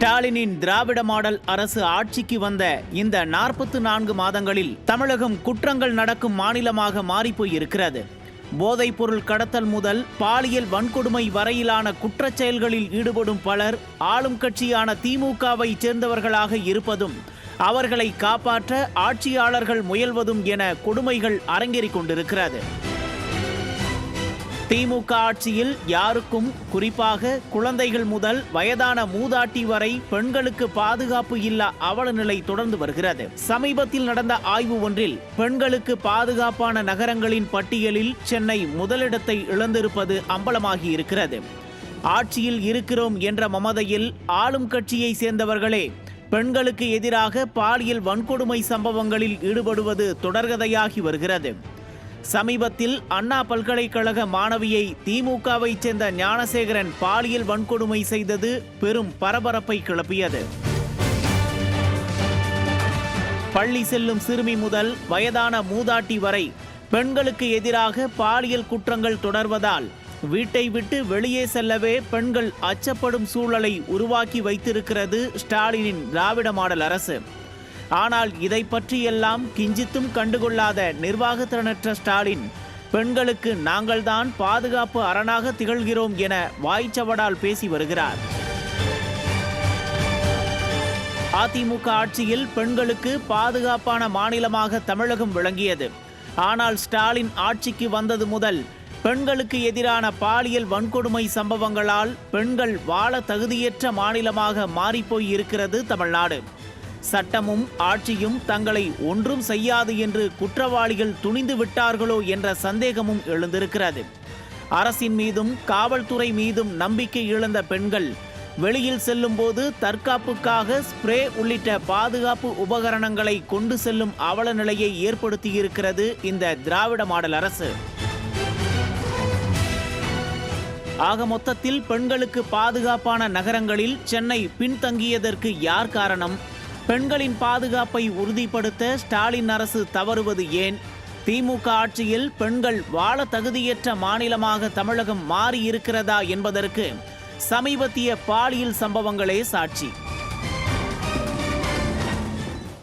ஸ்டாலினின் திராவிட மாடல் அரசு ஆட்சிக்கு வந்த இந்த 44 மாதங்களில் தமிழகம் குற்றங்கள் நடக்கும் மாநிலமாக மாறிப்போயிருக்கிறது. போதைப்பொருள் கடத்தல் முதல் பாலியல் வன்கொடுமை வரையிலான குற்றச் செயல்களில் ஈடுபடும் பலர் ஆளும் கட்சியான திமுகவை சேர்ந்தவர்களாக இருப்பதும் அவர்களை காப்பாற்ற ஆட்சியாளர்கள் முயல்வதும் என கொடுமைகள் அரங்கேறிக் கொண்டிருக்கிறது. திமுக ஆட்சியில் யாருக்கும், குறிப்பாக குழந்தைகள் முதல் வயதான மூதாட்டி வரை பெண்களுக்கு பாதுகாப்பு இல்லா அவல நிலை தொடர்ந்து வருகிறது. சமீபத்தில் நடந்த ஆய்வு ஒன்றில் பெண்களுக்கு பாதுகாப்பான நகரங்களின் பட்டியலில் சென்னை முதலிடத்தை இழந்திருப்பது அம்பலமாகி இருக்கிறது. ஆட்சியில் இருக்கிறோம் என்ற மமதையில் ஆளும் கட்சியை சேர்ந்தவர்களே பெண்களுக்கு எதிராக பாலியல் வன்கொடுமை சம்பவங்களில் ஈடுபடுவது தொடர்கதையாகி வருகிறது. சமீபத்தில் அண்ணா பல்கலைக்கழக மாணவியை திமுகவை சேர்ந்த ஞானசேகரன் பாலியல் வன்கொடுமை செய்தது பெரும் பரபரப்பை கிளப்பியது. பள்ளி செல்லும் சிறுமி முதல் வயதான மூதாட்டி வரை பெண்களுக்கு எதிராக பாலியல் குற்றங்கள் தொடர்வதால் வீட்டை விட்டு வெளியே செல்லவே பெண்கள் அச்சப்படும் சூழலை உருவாக்கி வைத்திருக்கிறது ஸ்டாலினின் திராவிட மாடல் அரசு. ஆனால் இதை பற்றியெல்லாம் கிஞ்சித்தும் கண்டுகொள்ளாத நிர்வாகத்திறனற்ற ஸ்டாலின் பெண்களுக்கு நாங்கள்தான் பாதுகாப்பு அரணாக திகழ்கிறோம் என வாய்ச்சவடால் பேசி வருகிறார். அதிமுக ஆட்சியில் பெண்களுக்கு பாதுகாப்பான மாநிலமாக தமிழகம் விளங்கியது. ஆனால் ஸ்டாலின் ஆட்சிக்கு வந்தது முதல் பெண்களுக்கு எதிரான பாலியல் வன்கொடுமை சம்பவங்களால் பெண்கள் வாழ தகுதியற்ற மாநிலமாக மாறிப்போய் இருக்கிறது தமிழ்நாடு. சட்டமும் ஆட்சியும் தங்களை ஒன்றும் செய்யாது என்று குற்றவாளிகள் துணிந்து விட்டார்களோ என்ற சந்தேகமும் எழுந்திருக்கிறது. அரசின் மீதும் காவல்துறை மீதும் நம்பிக்கை இழந்த பெண்கள் வெளியில் செல்லும் போது தற்காப்புக்காக ஸ்ப்ரே உள்ளிட்ட பாதுகாப்பு உபகரணங்களை கொண்டு செல்லும் அவல நிலையை ஏற்படுத்தியிருக்கிறது இந்த திராவிட மாடல் அரசு. ஆக மொத்தத்தில் பெண்களுக்கு பாதுகாப்பான நகரங்களில் சென்னை பின்தங்கியதற்கு யார் காரணம்? பெண்களின் பாதுகாப்பை உறுதிப்படுத்த ஸ்டாலின் அரசு தவறுவது ஏன்? திமுக ஆட்சியில் பெண்கள் வாழ தகுதியற்ற மாநிலமாக தமிழகம் மாறி இருக்கிறதா என்பதற்கு சமீபத்திய பாலியல் சம்பவங்களே சாட்சி.